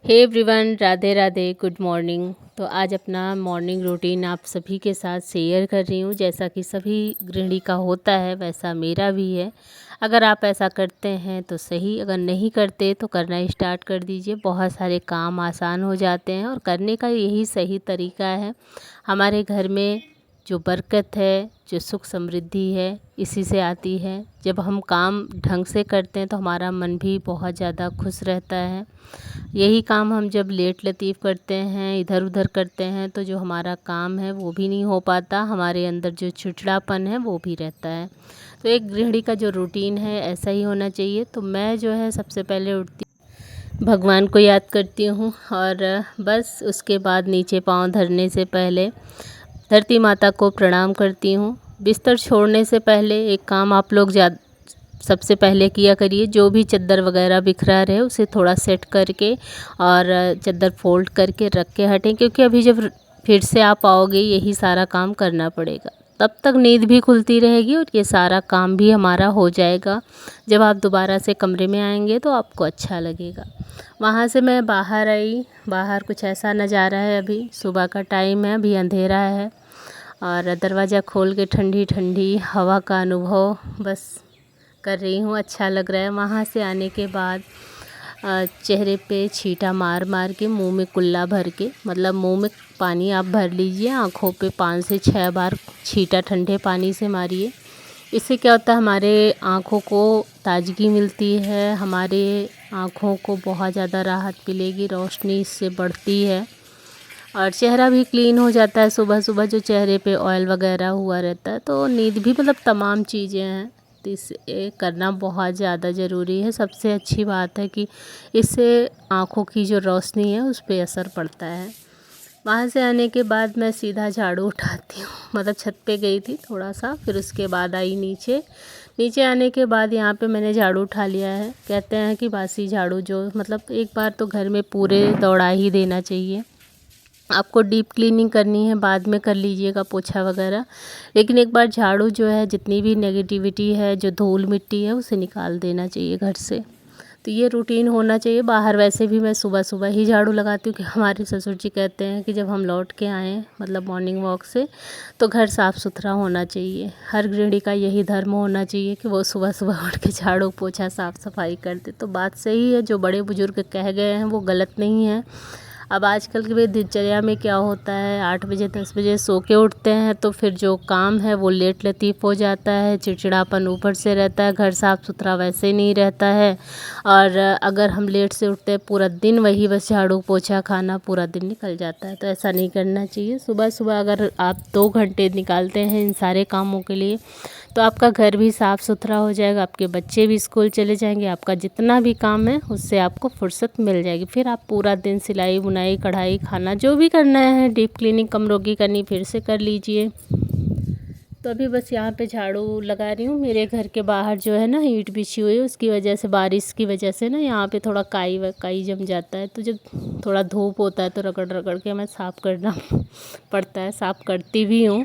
हे everyone, Radhe Radhe, good morning. तो आज अपना मॉर्निंग रूटीन आप सभी के साथ शेयर कर रही हूँ। जैसा कि सभी गृहिणी का होता है वैसा मेरा भी है। अगर आप ऐसा करते हैं तो सही, अगर नहीं करते तो करना स्टार्ट कर दीजिए। बहुत सारे काम आसान हो जाते हैं और करने का यही सही तरीका है। हमारे घर में जो बरकत है, जो सुख समृद्धि है, इसी से आती है। जब हम काम ढंग से करते हैं तो हमारा मन भी बहुत ज़्यादा खुश रहता है। यही काम हम जब लेट लतीफ़ करते हैं, इधर उधर करते हैं, तो जो हमारा काम है वो भी नहीं हो पाता। हमारे अंदर जो चिड़चिड़ापन है वो भी रहता है। तो एक गृहिणी का जो रूटीन है ऐसा ही होना चाहिए। तो मैं जो है सबसे पहले उठती, भगवान को याद करती हूँ और बस उसके बाद नीचे पाँव धरने से पहले धरती माता को प्रणाम करती हूँ। बिस्तर छोड़ने से पहले एक काम आप लोग सबसे पहले किया करिए, जो भी चद्दर वगैरह बिखरा रहे उसे थोड़ा सेट करके और चद्दर फोल्ड करके रख के हटें, क्योंकि अभी जब फिर से आप आओगे यही सारा काम करना पड़ेगा। तब तक नींद भी खुलती रहेगी और ये सारा काम भी हमारा हो जाएगा। जब आप दोबारा से कमरे में आएंगे तो आपको अच्छा लगेगा। वहाँ से मैं बाहर आई। बाहर कुछ ऐसा नज़ारा है, अभी सुबह का टाइम है, अभी अंधेरा है और दरवाज़ा खोल के ठंडी ठंडी हवा का अनुभव बस कर रही हूँ। अच्छा लग रहा है। वहाँ से आने के बाद चेहरे पे छींटा मार मार के, मुंह में कुल्ला भर के, मतलब मुंह में पानी आप भर लीजिए, आँखों पे 5 से 6 बार छींटा ठंडे पानी से मारिए। इससे क्या होता है, हमारे आँखों को ताजगी मिलती है, हमारे आँखों को बहुत ज़्यादा राहत मिलेगी, रोशनी इससे बढ़ती है और चेहरा भी क्लीन हो जाता है। सुबह सुबह जो चेहरे पे ऑयल वगैरह हुआ रहता है तो नींद भी, मतलब तमाम चीज़ें हैं, तो इसे करना बहुत ज़्यादा ज़रूरी है। सबसे अच्छी बात है कि इससे आँखों की जो रोशनी है उस पर असर पड़ता है। वहाँ से आने के बाद मैं सीधा झाड़ू उठाती हूँ, मतलब छत पे गई थी थोड़ा सा, फिर उसके बाद आई नीचे। नीचे आने के बाद यहाँ पे मैंने झाड़ू उठा लिया है। कहते हैं कि बासी झाड़ू जो, मतलब एक बार तो घर में पूरे दौड़ा ही देना चाहिए। आपको डीप क्लीनिंग करनी है बाद में कर लीजिएगा, पोछा वगैरह, लेकिन एक बार झाड़ू जो है, जितनी भी नेगेटिविटी है, जो धूल मिट्टी है, उसे निकाल देना चाहिए घर से। तो ये रूटीन होना चाहिए। बाहर वैसे भी मैं सुबह सुबह ही झाड़ू लगाती हूँ कि हमारे ससुर जी कहते हैं कि जब हम लौट के आएँ, मतलब मॉर्निंग वॉक से, तो घर साफ़ सुथरा होना चाहिए। हर गृहिणी का यही धर्म होना चाहिए कि वो सुबह सुबह उठ के झाड़ू पोछा साफ़ सफाई कर दे। तो बात सही है, जो बड़े बुजुर्ग कह गए हैं वो गलत नहीं है। अब आजकल की दिनचर्या में क्या होता है, 8 बजे 10 बजे सो के उठते हैं, तो फिर जो काम है वो लेट लतीफ़ हो जाता है, चिड़चिड़ापन ऊपर से रहता है, घर साफ़ सुथरा वैसे नहीं रहता है। और अगर हम लेट से उठते हैं, पूरा दिन वही बस झाड़ू पोछा खाना, पूरा दिन निकल जाता है। तो ऐसा नहीं करना चाहिए। सुबह सुबह अगर आप 2 घंटे निकालते हैं इन सारे कामों के लिए, तो आपका घर भी साफ़ सुथरा हो जाएगा, आपके बच्चे भी स्कूल चले जाएंगे, आपका जितना भी काम है उससे आपको फुर्सत मिल जाएगी। फिर आप पूरा दिन सिलाई बुनाई कढ़ाई खाना जो भी करना है, डीप क्लीनिंग कमरों की करनी, फिर से कर लीजिए। तो अभी बस यहाँ पे झाड़ू लगा रही हूँ। मेरे घर के बाहर जो है ना, ईंट बिछी हुई है, उसकी वजह से, बारिश की वजह से ना, यहाँ पे थोड़ा काई जम जाता है। तो जब थोड़ा धूप होता है तो रगड़ रगड़ के हमें साफ़ करना पड़ता है। साफ़ करती भी हूँ।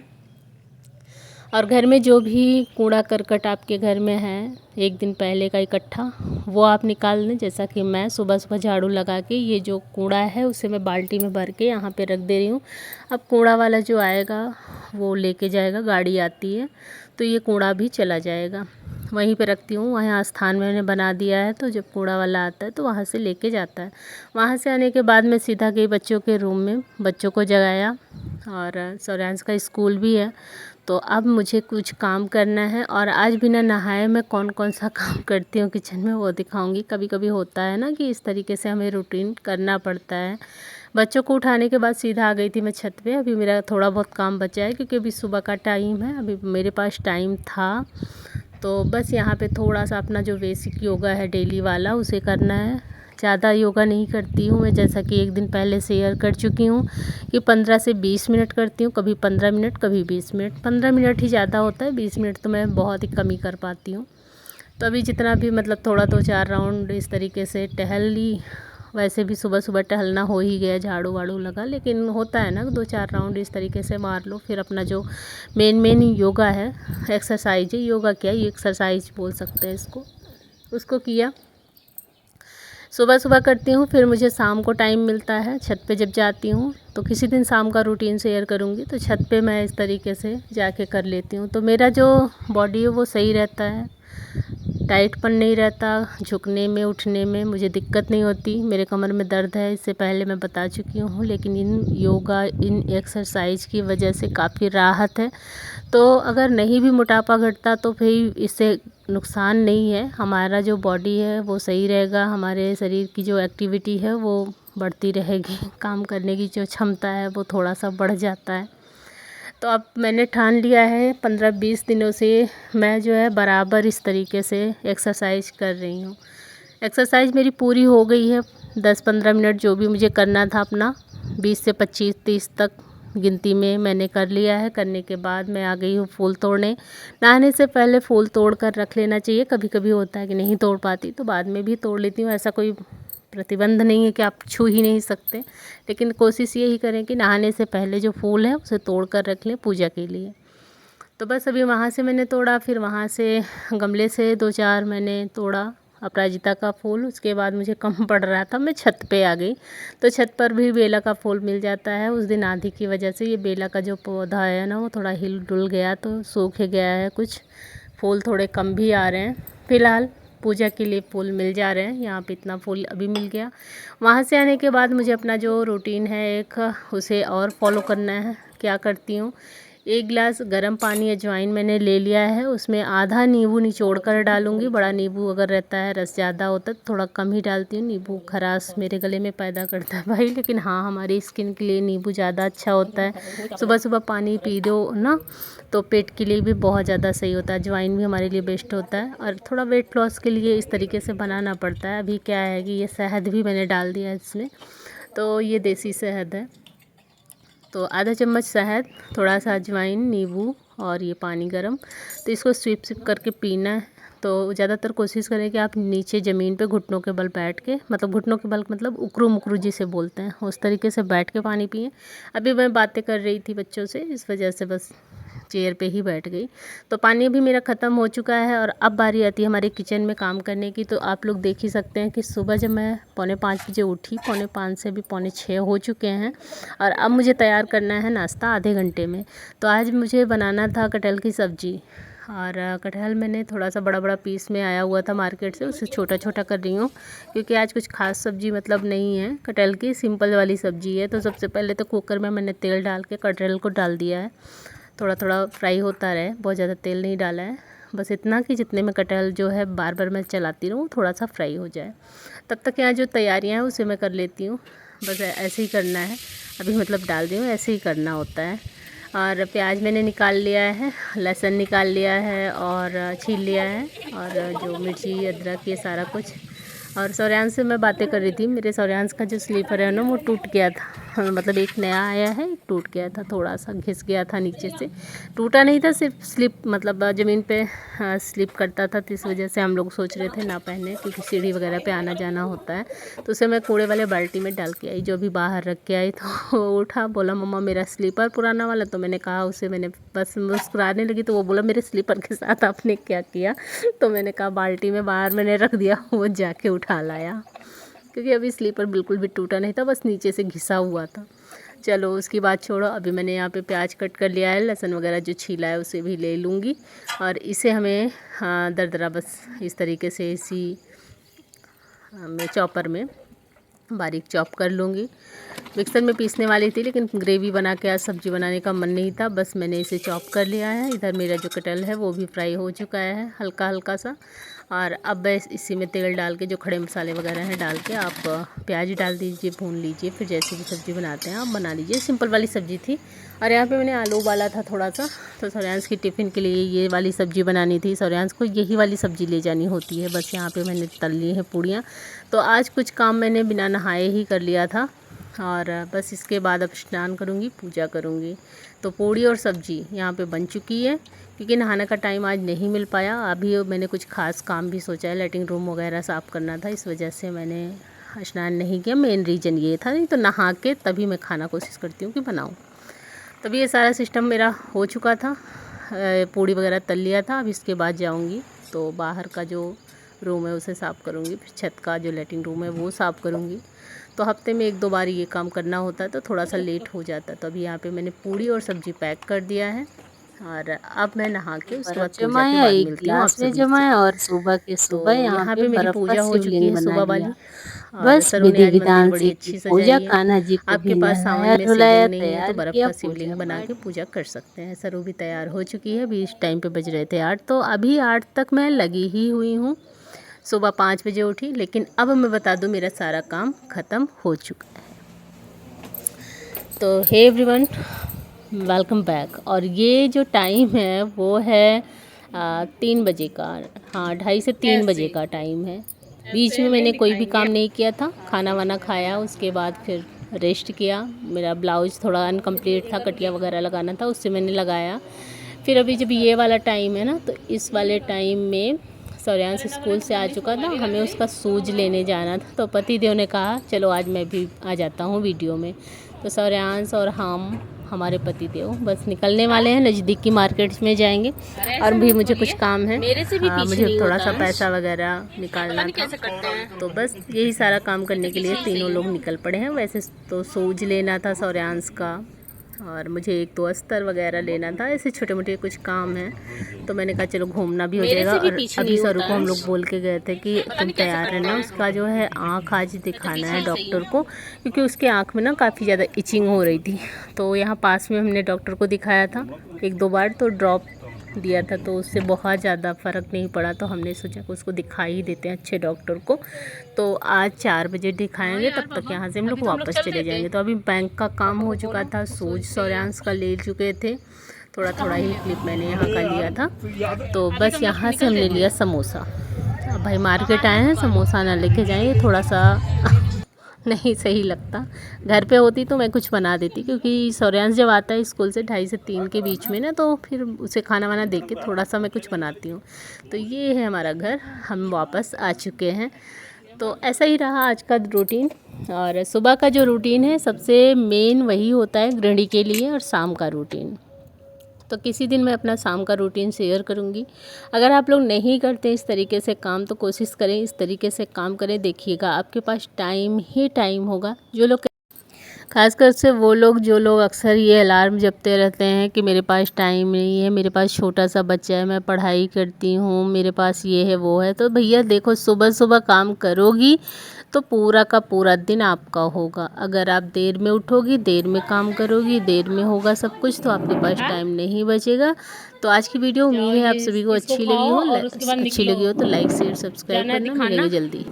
और घर में जो भी कूड़ा करकट आपके घर में है, एक दिन पहले का इकट्ठा, वो आप निकाल लें। जैसा कि मैं सुबह सुबह झाड़ू लगा के ये जो कूड़ा है उसे मैं बाल्टी में भर के यहाँ पे रख दे रही हूँ। अब कूड़ा वाला जो आएगा वो लेके जाएगा, गाड़ी आती है तो ये कूड़ा भी चला जाएगा। वहीं पे रखती हूँ, वहाँ स्थान मैंने बना दिया है, तो जब कूड़ा वाला आता है तो वहाँ से लेके जाता है। वहाँ से आने के बाद मैं सीधा गई बच्चों के रूम में, बच्चों को जगाया और सौरांश का स्कूल भी है। तो अब मुझे कुछ काम करना है और आज बिना नहाए मैं कौन कौन सा काम करती हूँ किचन में वो दिखाऊंगी। कभी कभी होता है ना कि इस तरीके से हमें रूटीन करना पड़ता है। बच्चों को उठाने के बाद सीधा आ गई थी मैं छत पे। अभी मेरा थोड़ा बहुत काम बचा है क्योंकि अभी सुबह का टाइम है, अभी मेरे पास टाइम था। तो बस यहाँ पे थोड़ा सा अपना जो बेसिक योगा है डेली वाला उसे करना है। ज़्यादा योगा नहीं करती हूँ मैं, जैसा कि एक दिन पहले शेयर कर चुकी हूँ कि 15 से 20 मिनट करती हूँ, कभी 15 मिनट, कभी 20 मिनट। 15 मिनट ही ज़्यादा होता है, 20 मिनट तो मैं बहुत ही कम ही कर पाती हूँ। तो अभी जितना भी, मतलब थोड़ा 2-4 राउंड इस तरीके से टहल ली। वैसे भी सुबह सुबह टहलना हो ही गया, झाड़ू वाड़ू लगा, लेकिन होता है ना 2-4 राउंड इस तरीके से मार लो। फिर अपना जो मेन योगा है, एक्सरसाइज है, योगा क्या, ये एक्सरसाइज बोल सकते हैं इसको, उसको किया। सुबह सुबह करती हूँ, फिर मुझे शाम को टाइम मिलता है छत पे जब जाती हूँ, तो किसी दिन शाम का रूटीन शेयर करूँगी। तो छत पे मैं इस तरीके से जाके कर लेती हूँ, तो मेरा जो बॉडी है वो सही रहता है, टाइटपन नहीं रहता, झुकने में उठने में मुझे दिक्कत नहीं होती। मेरे कमर में दर्द है, इससे पहले मैं बता चुकी हूँ, लेकिन इन योगा इन एक्सरसाइज की वजह से काफ़ी राहत है। तो अगर नहीं भी मोटापा घटता तो फिर इससे नुकसान नहीं है, हमारा जो बॉडी है वो सही रहेगा, हमारे शरीर की जो एक्टिविटी है वो बढ़ती रहेगी, काम करने की जो क्षमता है वो थोड़ा सा बढ़ जाता है। तो अब मैंने ठान लिया है 15-20 दिनों से मैं जो है बराबर इस तरीके से एक्सरसाइज कर रही हूँ। एक्सरसाइज मेरी पूरी हो गई है, 10-15 मिनट जो भी मुझे करना था अपना 20 से 25-30 तक गिनती में मैंने कर लिया है। करने के बाद मैं आ गई हूँ फूल तोड़ने। नहाने से पहले फूल तोड़ कर रख लेना चाहिए, कभी कभी होता है कि नहीं तोड़ पाती तो बाद में भी तोड़ लेती हूँ, ऐसा कोई प्रतिबंध नहीं है कि आप छू ही नहीं सकते, लेकिन कोशिश यही करें कि नहाने से पहले जो फूल है उसे तोड़ कर रख लें पूजा के लिए। तो बस अभी वहाँ से मैंने तोड़ा, फिर वहाँ से गमले से 2-4 मैंने तोड़ा अपराजिता का फूल। उसके बाद मुझे कम पड़ रहा था, मैं छत पे आ गई, तो छत पर भी बेला का फूल मिल जाता है। उस दिन आंधी की वजह से ये बेला का जो पौधा है ना वो थोड़ा हिल डुल गया, तो सूख गया है, कुछ फूल थोड़े कम भी आ रहे हैं। फ़िलहाल पूजा के लिए फूल मिल जा रहे हैं, यहाँ पे इतना फूल अभी मिल गया। वहाँ से आने के बाद मुझे अपना जो रूटीन है एक उसे और फॉलो करना है। क्या करती हूँ, 1 गिलास गर्म पानी अजवाइन मैंने ले लिया है, उसमें आधा नींबू निचोड़ कर डालूँगी। बड़ा नींबू अगर रहता है, रस ज़्यादा होता है तो थोड़ा कम ही डालती हूँ, नींबू खराश मेरे गले में पैदा करता है भाई, लेकिन हाँ हमारी स्किन के लिए नींबू ज़्यादा अच्छा होता है। सुबह सुबह पानी पी दो ना तो पेट के लिए भी बहुत ज़्यादा सही होता है। अजवाइन भी हमारे लिए बेस्ट होता है, और थोड़ा वेट लॉस के लिए इस तरीके से बनाना पड़ता है। अभी क्या है कि ये शहद भी मैंने डाल दिया है इसमें, तो ये देसी शहद है, तो आधा चम्मच शहद, थोड़ा सा अजवाइन, नींबू और ये पानी गरम, तो इसको स्विप स्विप करके पीना है। तो ज़्यादातर कोशिश करें कि आप नीचे ज़मीन पे घुटनों के बल बैठ के, मतलब घुटनों के बल मतलब उकरू मुकरू जिसे बोलते हैं, उस तरीके से बैठ के पानी पिएं। अभी मैं बातें कर रही थी बच्चों से, इस वजह से बस चेयर पे ही बैठ गई। तो पानी भी मेरा ख़त्म हो चुका है, और अब बारी आती है हमारे किचन में काम करने की। तो आप लोग देख ही सकते हैं कि सुबह जब मैं 4:45 बजे उठी, 4:45 से भी 6:45 हो चुके हैं, और अब मुझे तैयार करना है नाश्ता आधे घंटे में। तो आज मुझे बनाना था कटहल की सब्ज़ी, और कटहल मैंने थोड़ा सा बड़ा बड़ा पीस में आया हुआ था मार्केट से, उसे छोटा छोटा कर रही हूँ, क्योंकि आज कुछ खास सब्ज़ी मतलब नहीं है, कटहल की सिंपल वाली सब्ज़ी है। तो सबसे पहले तो कुकर में मैंने तेल डाल के कटहल को डाल दिया है, थोड़ा थोड़ा फ्राई होता रहे, बहुत ज़्यादा तेल नहीं डाला है, बस इतना कि जितने में कटहल जो है बार बार मैं चलाती रहूँ थोड़ा सा फ्राई हो जाए। तब तक यहाँ जो तैयारियाँ हैं उसे मैं कर लेती हूँ, बस ऐसे ही करना है, अभी मतलब डाल दी हूँ, ऐसे ही करना होता है। और प्याज मैंने निकाल लिया है, लहसुन निकाल लिया है और छील लिया है, और जो मिर्ची अदरक ये सारा कुछ। और सौर्यांश से मैं बातें कर रही थी, मेरे सौर्यांश का जो स्लीपर है ना वो टूट गया था, मतलब एक नया आया है, एक टूट गया था, थोड़ा सा घिस गया था नीचे से, टूटा नहीं था, सिर्फ स्लिप मतलब ज़मीन पे स्लिप करता था, तो इस वजह से हम लोग सोच रहे थे ना पहने, क्योंकि सीढ़ी वगैरह पे आना जाना होता है। तो उसे मैं कूड़े वाले बाल्टी में डाल के आई, जो भी बाहर रख के आई, तो वो उठा, बोला मम्मा मेरा स्लीपर पुराना वाला। तो मैंने कहा उसे, मैंने बस मुस्कुराने लगी तो वो बोला मेरे स्लीपर के साथ आपने क्या किया। तो मैंने कहा बाल्टी में बाहर मैंने रख दिया, वो जाके उठा लाया, क्योंकि अभी स्लीपर बिल्कुल भी टूटा नहीं था, बस नीचे से घिसा हुआ था। चलो उसकी बात छोड़ो, अभी मैंने यहाँ पे प्याज कट कर लिया है, लहसुन वगैरह जो छीला है उसे भी ले लूँगी, और इसे हमें दरदरा बस इस तरीके से इसी मैं चॉपर में बारीक चॉप कर लूँगी। मिक्सर में पीसने वाली थी, लेकिन ग्रेवी बना के आज सब्ज़ी बनाने का मन नहीं था, बस मैंने इसे चॉप कर लिया है। इधर मेरा जो कटहल है वो भी फ्राई हो चुका है हल्का हल्का सा, और अब बस इसी में तेल डाल के जो खड़े मसाले वगैरह हैं डाल के आप प्याज डाल दीजिए, भून लीजिए, फिर जैसे भी सब्ज़ी बनाते हैं आप बना लीजिए। सिंपल वाली सब्ज़ी थी, और यहाँ पे मैंने आलू उबाला था थोड़ा सा, तो सौर्यांश की टिफ़िन के लिए ये वाली सब्ज़ी बनानी थी, सौर्यांश को यही वाली सब्ज़ी ले जानी होती है। बस यहाँ पे मैंने तल ली है पूड़ियाँ। तो आज कुछ काम मैंने बिना नहाए ही कर लिया था, और बस इसके बाद अब स्नान करूँगी, पूजा करूँगी। तो पूड़ी और सब्ज़ी यहाँ पे बन चुकी है, क्योंकि नहाने का टाइम आज नहीं मिल पाया। अभी मैंने कुछ खास काम भी सोचा है, लैट्रिन रूम वगैरह साफ़ करना था, इस वजह से मैंने स्नान नहीं किया। मेन रीज़न ये था, नहीं तो नहा के तभी मैं खाना कोशिश करती हूँ कि बनाऊँ। तभी ये सारा सिस्टम मेरा हो चुका था, पूड़ी वगैरह तल लिया था। अब इसके बाद जाऊँगी तो बाहर का जो रूम है उसे साफ़ करूँगी, फिर छत का जो लेटरिन रूम है वो साफ़ करूँगी। तो हफ्ते में 1-2 बार ये काम करना होता है, तो थोड़ा सा लेट हो जाता है। तो अभी यहाँ पे मैंने पूड़ी और सब्ज़ी पैक कर दिया है और अब मैं नहा के उसके बाद पूजा के बाद मिलती हूँ आप सभी जमा से। और सुबह के सुबह तो यहाँ पे पे मेरी बर्फ का पूजा हो चुकी शिवलिंग है बना सुबह लिया। वाली, और बस सरू ने विधि आज मंदिर विधान बड़ी से की अच्छी पूजा, सजाई है। कान्हा जी को आपके भी पास सावन नहलाया में धुलाया, शिवलिंग नहीं है तो तैयार बर्फ़ किया, का पूजा शिवलिंग बना के पाठ। पूजा कर सकते हैं। सरू भी तैयार हो चुकी है, अभी इस टाइम पे बज रहे थे 8, तो अभी 8 तक मैं लगी ही हुई हूँ। सुबह 5 बजे उठी, लेकिन अब मैं बता दूँ मेरा सारा काम ख़त्म हो चुका है। तो हे एवरीवन, वेलकम बैक। और ये जो टाइम है वो है 3 बजे का, हाँ 2:30 से 3 बजे का टाइम है। बीच में मैंने कोई भी काम नहीं किया था, खाना वाना खाया, उसके बाद फिर रेस्ट किया। मेरा ब्लाउज़ थोड़ा अनकम्प्लीट था, कटिया वगैरह लगाना था, उससे मैंने लगाया। फिर अभी जब ये वाला टाइम है ना, तो इस वाले टाइम में सौर्यांश स्कूल से आ चुका था, हमें उसका शूज लेने जाना था। तो पति देव ने कहा चलो आज मैं भी आ जाता हूँ वीडियो में। तो सौर्यांश और हम, हमारे पति देव बस निकलने वाले हैं, नज़दीक की मार्केट्स में जाएंगे। और भी मुझे कुछ काम है, मुझे थोड़ा सा पैसा वगैरह निकालना था। तो बस यही सारा काम करने के लिए तीनों लोग निकल पड़े हैं। वैसे तो शूज लेना था सौर्यांश का, और मुझे 1-2 अस्तर वगैरह लेना था, ऐसे छोटे मोटे कुछ काम हैं। तो मैंने कहा चलो घूमना भी हो जाएगा। और अभी सरू को हम लोग बोल के गए थे कि तुम तैयार रहना, उसका जो है आँख आज दिखाना है डॉक्टर को, क्योंकि उसके आँख में ना काफ़ी ज़्यादा इचिंग हो रही थी। तो यहाँ पास में हमने डॉक्टर को दिखाया था 1-2 बार, तो ड्रॉप दिया था, तो उससे बहुत ज़्यादा फ़र्क नहीं पड़ा। तो हमने सोचा कि उसको दिखा ही देते हैं अच्छे डॉक्टर को। तो आज 4 बजे दिखाएंगे, तब तक यहाँ से हम लोग वापस चले जाएंगे। तो अभी बैंक का काम हो चुका था, शूज सौर्यांश का ले चुके थे, थोड़ा थोड़ा ही क्लिप मैंने यहाँ का लिया था। तो बस यहाँ से हमने लिया समोसा। अब भाई मार्केट आए हैं, समोसा ना लेके जाएंगे, थोड़ा सा नहीं सही लगता। घर पे होती तो मैं कुछ बना देती, क्योंकि सौर्यांश जब आता है स्कूल से 2:30 से 3 के बीच में ना, तो फिर उसे खाना वाना दे के थोड़ा सा मैं कुछ बनाती हूँ। तो ये है हमारा घर, हम वापस आ चुके हैं। तो ऐसा ही रहा आज का रूटीन। और सुबह का जो रूटीन है सबसे मेन वही होता है गृहिणी के लिए, और शाम का रूटीन। तो किसी दिन मैं अपना शाम का रूटीन शेयर करूँगी। अगर आप लोग नहीं करते इस तरीके से काम, तो कोशिश करें इस तरीके से काम करें। देखिएगा आपके पास टाइम ही टाइम होगा। जो लोग, खासकर से वो लोग जो लोग अक्सर ये अलार्म जपते रहते हैं कि मेरे पास टाइम नहीं है, मेरे पास छोटा सा बच्चा है, मैं पढ़ाई करती हूँ, मेरे पास ये है वो है, तो भैया देखो सुबह सुबह काम करोगी तो पूरा का पूरा दिन आपका होगा। अगर आप देर में उठोगी, देर में काम करोगी, देर में होगा सब कुछ, तो आपके पास टाइम नहीं बचेगा। तो आज की वीडियो उम्मीद है आप सभी को अच्छी लगी हो। अच्छी लगी हो तो लाइक शेयर सब्सक्राइब करना। मिलेंगे जल्दी।